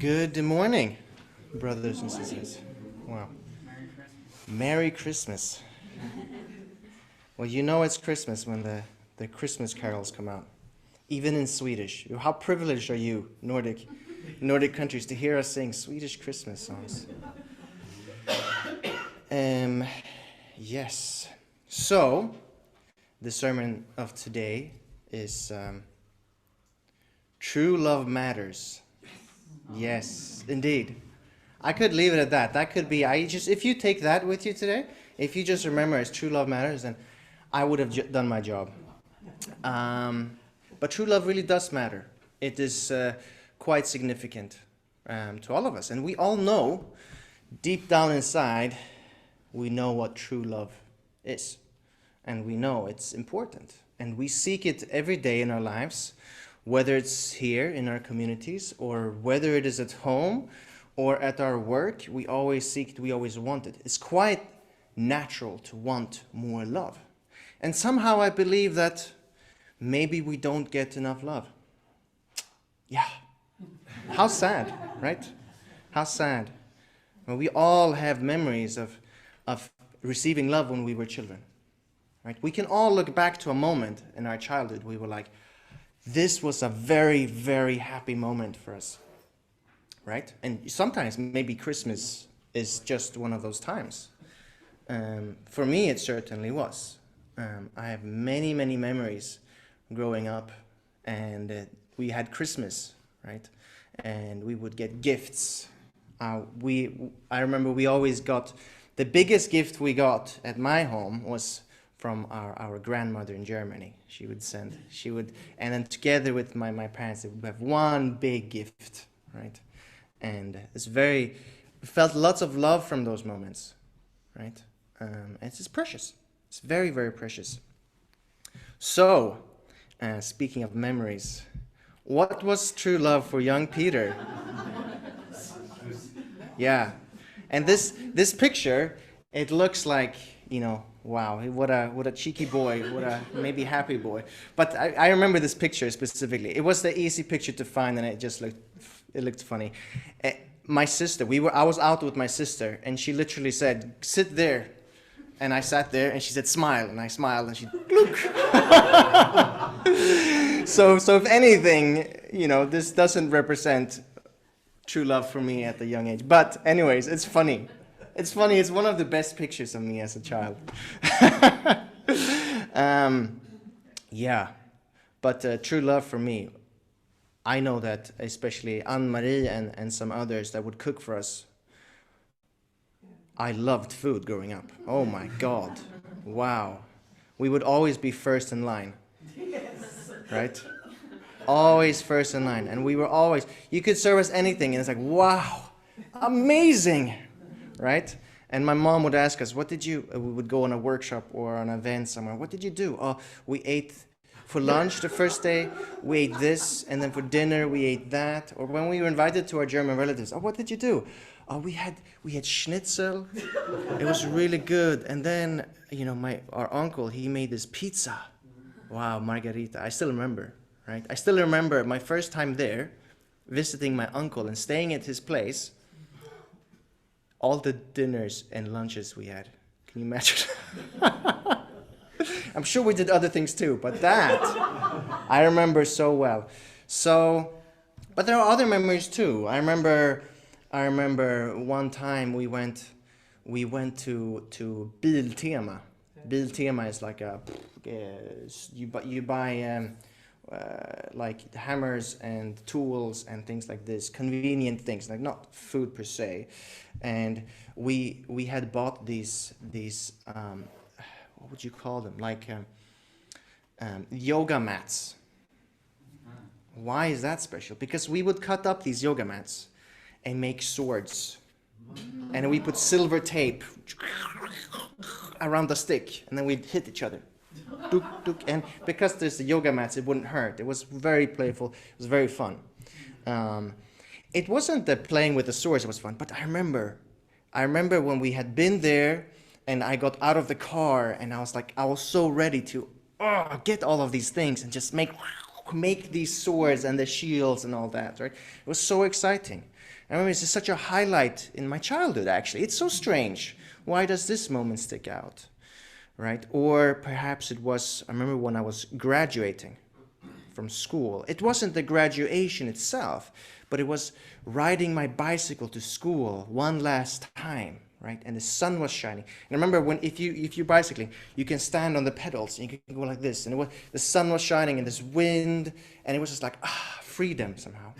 Good morning, brothers and sisters. Wow. Merry Christmas. Well, you know it's Christmas when the Christmas carols come out, even in Swedish. How privileged are you, Nordic countries, to hear us sing Swedish Christmas songs? Um, yes. So, the sermon of today is True Love Matters. Yes, indeed. I could leave it at that. That could be, if you take that with you today, if you just remember as true love matters, then I would have done my job. But true love really does matter. It is quite significant to all of us. And we all know, deep down inside, we know what true love is. And we know it's important. And we seek it every day in our lives, whether it's here in our communities or whether it is at home or at our work. We always seek it, we always want it. It's quite natural to want more love. And somehow I believe that maybe we don't get enough love. Yeah. How sad, right? How sad. Well, we all have memories of receiving love when we were children. Right? We can all look back to a moment in our childhood we were like, this was a very, very happy moment for us, right? And sometimes maybe Christmas is just one of those times. For me, it certainly was. I have many, many memories growing up, and we had Christmas, right? And we would get gifts. I remember we always got, the biggest gift we got at my home was from our grandmother in Germany. She would, and then together with my parents, we would have one big gift, right? And felt lots of love from those moments, right? It's just precious. It's very, very precious. So, speaking of memories, what was true love for young Peter? Yeah, and this picture, it looks like, wow, what a cheeky boy, what a maybe happy boy. But I remember this picture specifically. It was the easy picture to find, and it looked funny. My sister, I was out with my sister, and she literally said, "Sit there," and I sat there, and she said, "Smile," and I smiled, and she look. So if anything, this doesn't represent true love for me at the young age. But anyways, it's funny. It's funny. It's one of the best pictures of me as a child. Yeah, but true love for me, I know that especially Anne-Marie and some others that would cook for us. I loved food growing up. Oh my God. Wow. We would always be first in line. Right? Always first in line. And you could serve us anything, and it's like, wow, amazing. Right? And my mom would ask us, we would go on a workshop or an event somewhere. What did you do? Oh, we ate for lunch the first day, we ate this, and then for dinner we ate that. Or when we were invited to our German relatives, what did you do? Oh, we had schnitzel. It was really good. And then, our uncle, he made this pizza. Wow, margarita. I still remember, right? I still remember my first time there, visiting my uncle and staying at his place. All the dinners and lunches we had. Can you imagine? I'm sure we did other things too, but that I remember so well. But there are other memories too. I remember one time we went to Biltema. Biltema is like you buy like hammers and tools and things like this, convenient things, like not food per se. And we had bought these what would you call them, like yoga mats. Why is that special? Because we would cut up these yoga mats and make swords, and we put silver tape around the stick, and then we'd hit each other. Duk, duk. And because there's the yoga mats, it wouldn't hurt. It was very playful. It was very fun. It wasn't that playing with the swords was fun, but I remember when we had been there, and I got out of the car, and I was so ready to get all of these things and just make these swords and the shields and all that, right? It was so exciting. I remember it's such a highlight in my childhood, actually. It's so strange. Why does this moment stick out? Right? Or perhaps it was, I remember when I was graduating from school. It wasn't the graduation itself, but it was riding my bicycle to school one last time, right? And the sun was shining. And I remember when if you're bicycling, you can stand on the pedals and you can go like this. And the sun was shining and this wind, and it was just like freedom somehow.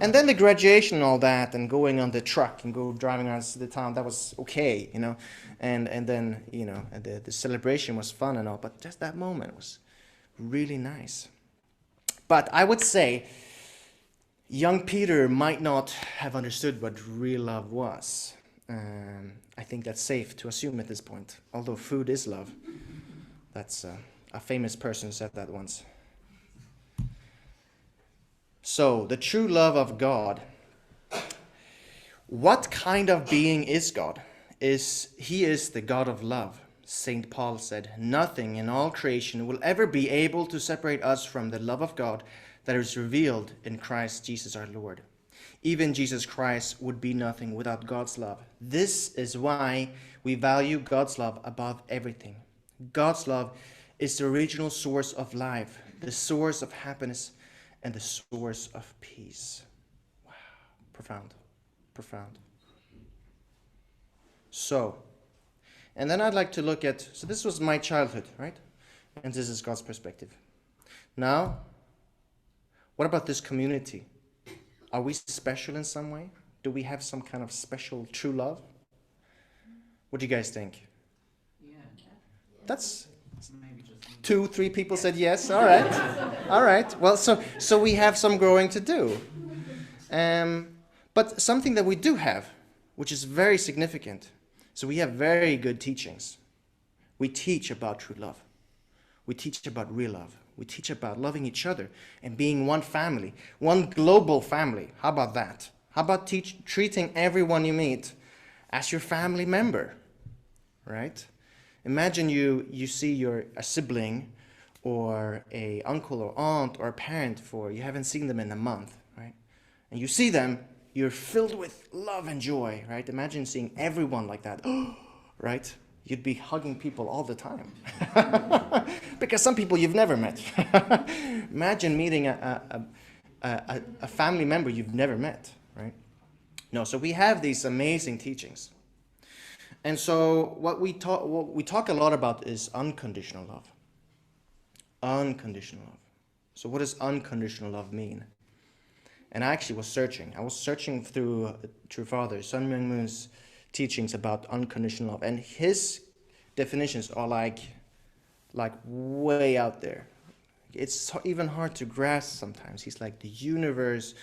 And then the graduation and all that, and going on the truck and go driving around the town, that was okay, you know. And then, you know, the celebration was fun and all, but just that moment was really nice. But I would say young Peter might not have understood what real love was. I think that's safe to assume at this point, although food is love. That's a famous person said that once. So, the true love of God. What kind of being is God? He is the God of love. St. Paul said, "Nothing in all creation will ever be able to separate us from the love of God that is revealed in Christ Jesus our Lord." Even Jesus Christ would be nothing without God's love. This is why we value God's love above everything. God's love is the original source of life, the source of happiness, and the source of peace. Wow, profound, profound. So, and then I'd like to look at, so this was my childhood, right? And this is God's perspective. Now, what about this community? Are we special in some way? Do we have some kind of special true love? What do you guys think? Yeah. That's Maybe just 2-3 people said yes. All right. All right. Well, so we have some growing to do. But something that we do have, which is very significant. So we have very good teachings. We teach about true love. We teach about real love. We teach about loving each other and being one family, one global family. How about that? How about treating everyone you meet as your family member, right? Imagine you see a sibling or a uncle or aunt or a parent you haven't seen them in a month, right? And you see them, you're filled with love and joy, right? Imagine seeing everyone like that, right? You'd be hugging people all the time. Because some people you've never met. Imagine meeting a family member you've never met, right? No, so we have these amazing teachings. And so what we talk a lot about is unconditional love. Unconditional love. So what does unconditional love mean? And I actually was searching. I was searching through True Father, Sun Myung Moon's teachings about unconditional love. And his definitions are like way out there. It's even hard to grasp sometimes. He's like the universe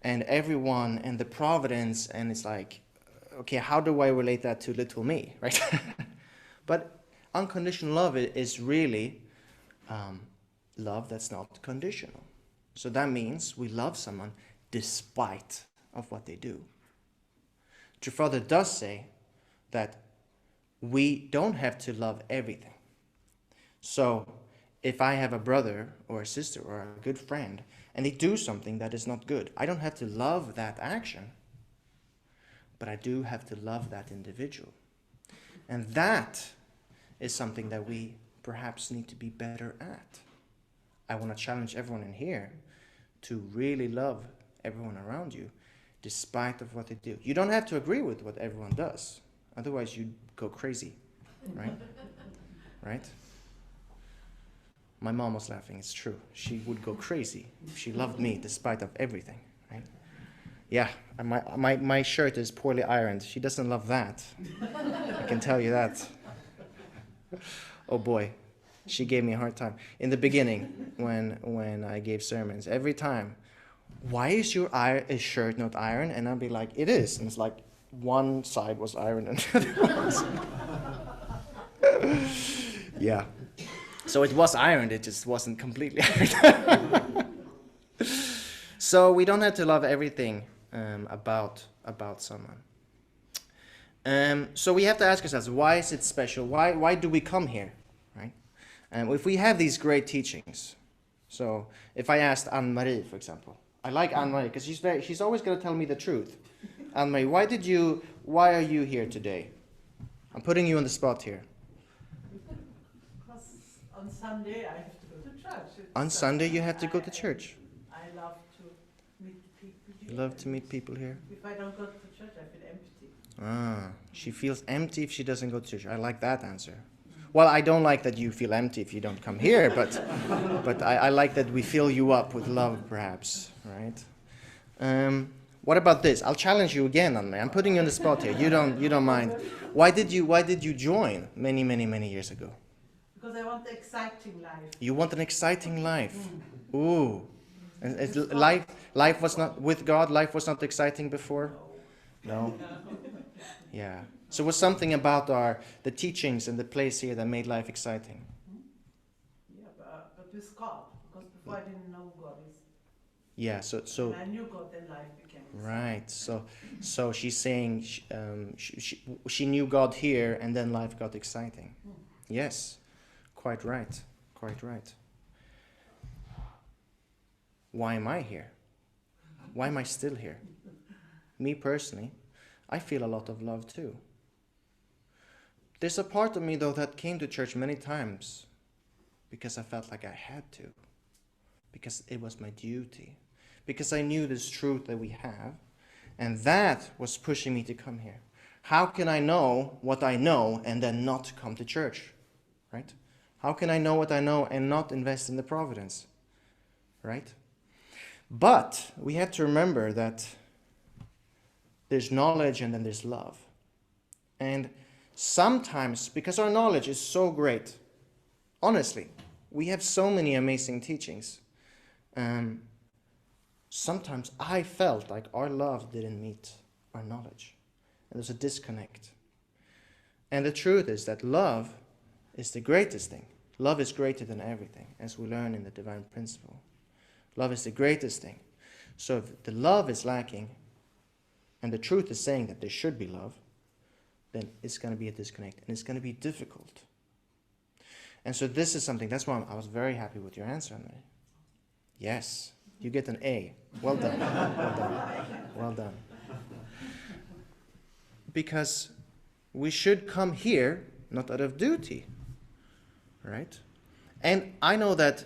and everyone and the providence. And it's like, okay, how do I relate that to little me, right? But unconditional love is really love that's not conditional. So that means we love someone despite of what they do. True Father does say that we don't have to love everything. So if I have a brother or a sister or a good friend and they do something that is not good, I don't have to love that action, but I do have to love that individual. And that is something that we perhaps need to be better at. I want to challenge everyone in here to really love everyone around you despite of what they do. You don't have to agree with what everyone does. Otherwise, you'd go crazy, right? Right? My mom was laughing. It's true. She would go crazy if she loved me despite of everything, right? Yeah, my shirt is poorly ironed. She doesn't love that. I can tell you that. Oh boy, she gave me a hard time. In the beginning, when I gave sermons, every time, why is your shirt not ironed? And I'd be like, it is. And it's like, one side was ironed and the other was. Yeah. So it was ironed, it just wasn't completely ironed. So we don't have to love everything about someone. So we have to ask ourselves, why is it special? Why do we come here, right? If we have these great teachings, so if I asked Anne-Marie, for example, I like Anne-Marie because she's always going to tell me the truth. Anne-Marie, why are you here today? I'm putting you on the spot here. Because on Sunday I have to go to church. On Sunday you have to go to church. I love to meet people here. You love to meet people here? If I don't go to church, I feel empty. Ah, she feels empty if she doesn't go to church. I like that answer. Well, I don't like that you feel empty if you don't come here, but I like that we fill you up with love, perhaps, right? What about this? I'll challenge you again, Anne-Marie. I'm putting you on the spot here. You don't mind. Why did you join many years ago? Because I want the exciting life. You want an exciting life. Ooh. And life was not with God. Life was not exciting before. No. Yeah. So it was something about the teachings and the place here that made life exciting. Yeah, but with God. Because before I didn't know God. Yeah. So. When I knew God, then life became exciting. Right. So she's saying she knew God here, and then life got exciting. Yes. Quite right. Quite right. Why am I here? Why am I still here? Me personally, I feel a lot of love too. There's a part of me though that came to church many times because I felt like I had to, because it was my duty, because I knew this truth that we have, and that was pushing me to come here. How can I know what I know and then not come to church, right? How can I know what I know and not invest in the providence, right? But we have to remember that there's knowledge and then there's love. And sometimes, because our knowledge is so great, honestly, we have so many amazing teachings. Sometimes I felt like our love didn't meet our knowledge. And there's a disconnect. And the truth is that love is the greatest thing. Love is greater than everything, as we learn in the divine principle. Love is the greatest thing. So if the love is lacking, and the truth is saying that there should be love, then it's going to be a disconnect, and it's going to be difficult. And so this is something, that's why I was very happy with your answer, Anne-Marie. Yes, you get an A. Well done. Well done. Well done. Because we should come here not out of duty, right? And I know that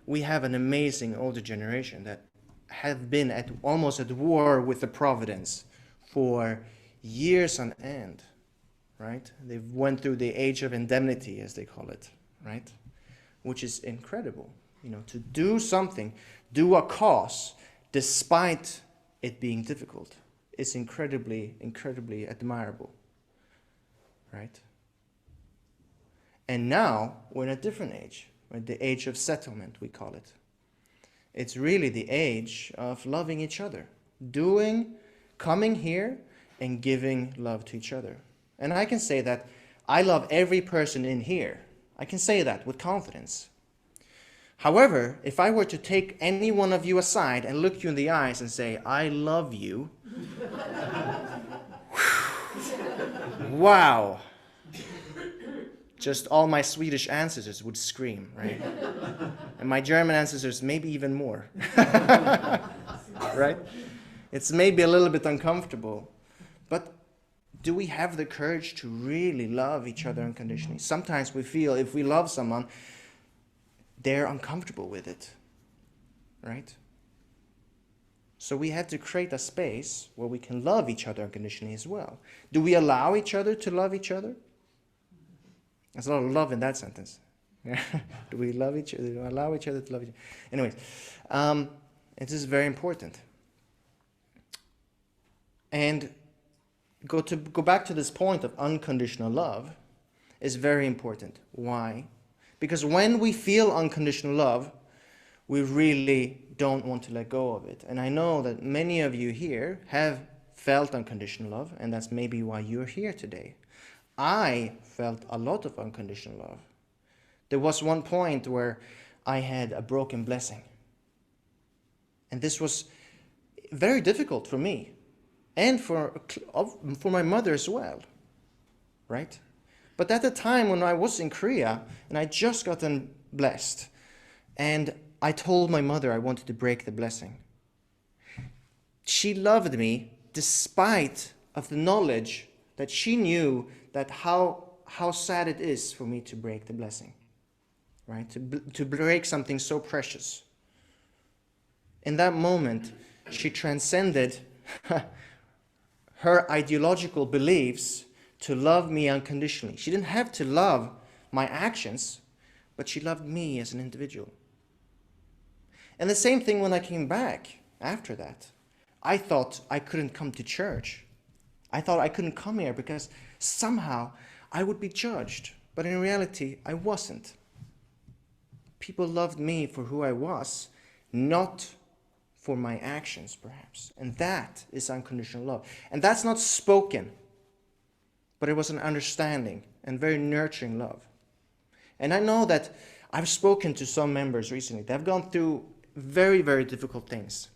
we have an amazing older generation that have been almost at war with the providence for years on end, right? They've went through the age of indemnity, as they call it, right? Which is incredible, to do something, do a cause, despite it being difficult. It's incredibly, incredibly admirable, right? And now we're in a different age. The age of settlement, we call it. It's really the age of loving each other. Coming here and giving love to each other. And I can say that I love every person in here. I can say that with confidence. However, if I were to take any one of you aside and look you in the eyes and say, I love you. Wow. Just all my Swedish ancestors would scream, right? And my German ancestors maybe even more. Right? It's maybe a little bit uncomfortable. But do we have the courage to really love each other unconditionally? Sometimes we feel if we love someone, they're uncomfortable with it. Right? So we have to create a space where we can love each other unconditionally as well. Do we allow each other to love each other? There's a lot of love in that sentence. Do we love each other? Do we allow each other to love each other? Anyways, it is very important. And go back to this point of unconditional love is very important. Why? Because when we feel unconditional love, we really don't want to let go of it. And I know that many of you here have felt unconditional love, and that's maybe why you're here today. I felt a lot of unconditional love. There was one point where I had a broken blessing. And this was very difficult for me and for my mother as well, right? But at the time when I was in Korea and I just gotten blessed, and I told my mother I wanted to break the blessing. She loved me despite of the knowledge that she knew that how sad it is for me to break the blessing, right? To break something so precious. In that moment, she transcended her ideological beliefs to love me unconditionally. She didn't have to love my actions, but she loved me as an individual. And the same thing when I came back after that. I thought I couldn't come to church. I thought I couldn't come here because somehow I would be judged. But in reality, I wasn't. People loved me for who I was, not for my actions, perhaps. And that is unconditional love. And that's not spoken, but it was an understanding and very nurturing love. And I know that I've spoken to some members recently. They've gone through very, very difficult things.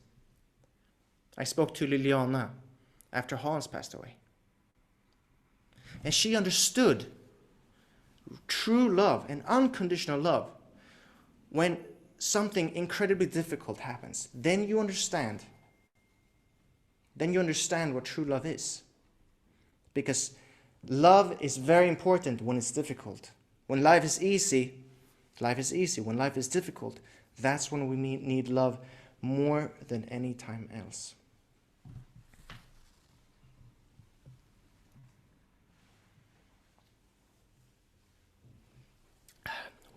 I spoke to Liliana after Hans passed away. And she understood true love and unconditional love when something incredibly difficult happens. Then you understand. Then you understand what true love is. Because love is very important when it's difficult. When life is easy, life is easy. When life is difficult, that's when we need love more than any time else.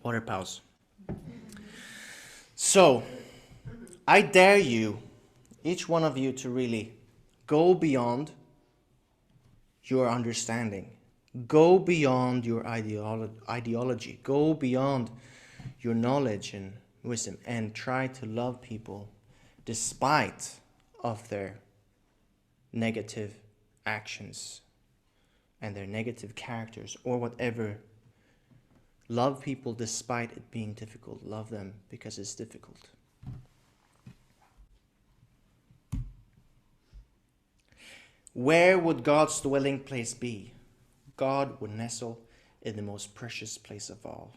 Water pause. So, I dare you, each one of you, to really go beyond your understanding. Go beyond your ideology. Go beyond your knowledge and wisdom and try to love people despite of their negative actions and their negative characters or whatever. Love people despite it being difficult. Love them because it's difficult. Where would God's dwelling place be? God would nestle in the most precious place of all,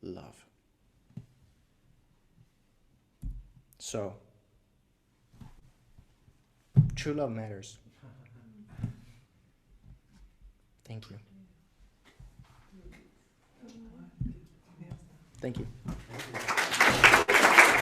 love. So, true love matters. Thank you. Thank you.